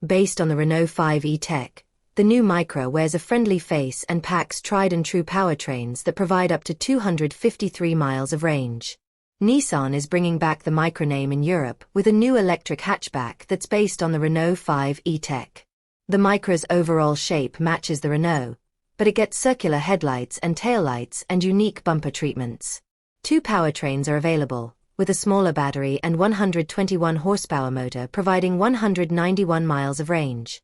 Based on the Renault 5 E-Tech, the new Micra wears a friendly face and packs tried-and-true powertrains that provide up to 253 miles of range. Nissan is bringing back the Micra name in Europe with a new electric hatchback that's based on the Renault 5 E-Tech. The Micra's overall shape matches the Renault, but it gets circular headlights and taillights and unique bumper treatments. Two powertrains are available, with a smaller battery and 121 horsepower motor providing 191 miles of range.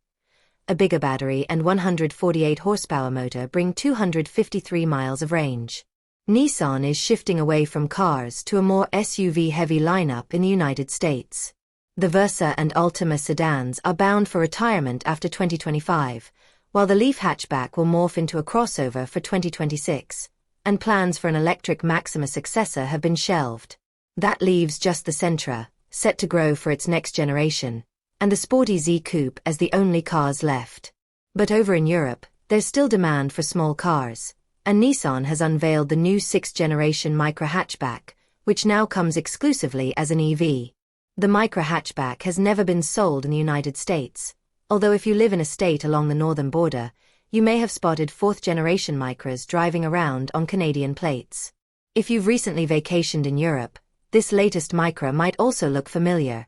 A bigger battery and 148 horsepower motor bring 253 miles of range. Nissan is shifting away from cars to a more SUV-heavy lineup in the United States. The Versa and Altima sedans are bound for retirement after 2025, while the Leaf hatchback will morph into a crossover for 2026, and plans for an electric Maxima successor have been shelved. That leaves just the Sentra, set to grow for its next generation, and the sporty Z coupe as the only cars left. But over in Europe, there's still demand for small cars, and Nissan has unveiled the new 6th-generation Micra hatchback, which now comes exclusively as an EV. The Micra hatchback has never been sold in the United States, although if you live in a state along the northern border, you may have spotted 4th-generation Micras driving around on Canadian plates. If you've recently vacationed in Europe, this latest Micra might also look familiar,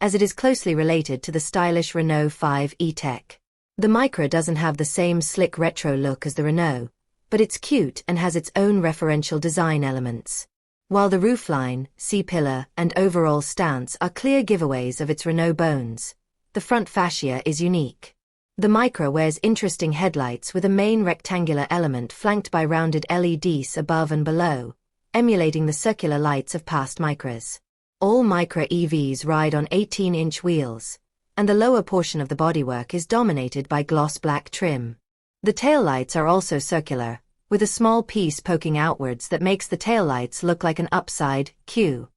as it is closely related to the stylish Renault 5 E-Tech. The Micra doesn't have the same slick retro look as the Renault, but it's cute and has its own referential design elements. While the roofline, C-pillar, and overall stance are clear giveaways of its Renault bones, the front fascia is unique. The Micra wears interesting headlights with a main rectangular element flanked by rounded LEDs above and below, emulating the circular lights of past Micras. All Micra EVs ride on 18-inch wheels, and the lower portion of the bodywork is dominated by gloss black trim. The taillights are also circular, with a small piece poking outwards that makes the taillights look like an upside Q.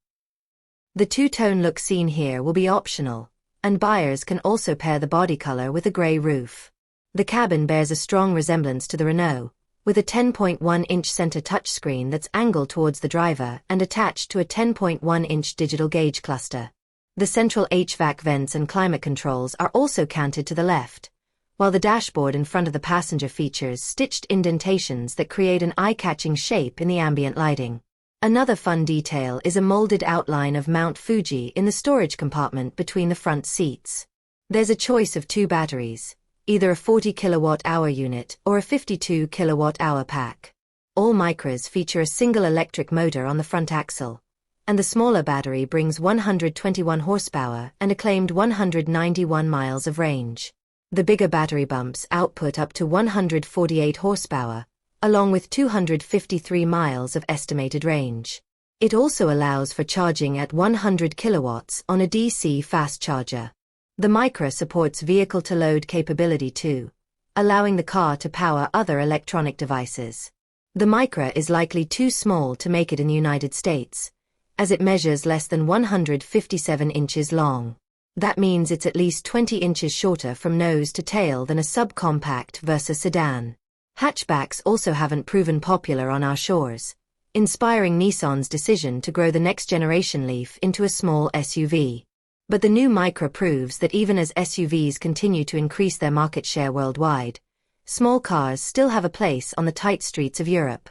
The two-tone look seen here will be optional, and buyers can also pair the body color with a grey roof. The cabin bears a strong resemblance to the Renault, with a 10.1-inch center touchscreen that's angled towards the driver and attached to a 10.1-inch digital gauge cluster. The central HVAC vents and climate controls are also canted to the left, while the dashboard in front of the passenger features stitched indentations that create an eye-catching shape in the ambient lighting. Another fun detail is a molded outline of Mount Fuji in the storage compartment between the front seats. There's a choice of two batteries, either a 40 kilowatt-hour unit or a 52 kilowatt-hour pack. All Micras feature a single electric motor on the front axle, and the smaller battery brings 121 horsepower and a claimed 191 miles of range. The bigger battery bumps output up to 148 horsepower, along with 253 miles of estimated range. It also allows for charging at 100 kilowatts on a DC fast charger. The Micra supports vehicle-to-load capability too, allowing the car to power other electronic devices. The Micra is likely too small to make it in the United States, as it measures less than 157 inches long. That means it's at least 20 inches shorter from nose to tail than a subcompact Versa sedan. Hatchbacks also haven't proven popular on our shores, inspiring Nissan's decision to grow the next-generation Leaf into a small SUV. But the new Micra proves that even as SUVs continue to increase their market share worldwide, small cars still have a place on the tight streets of Europe.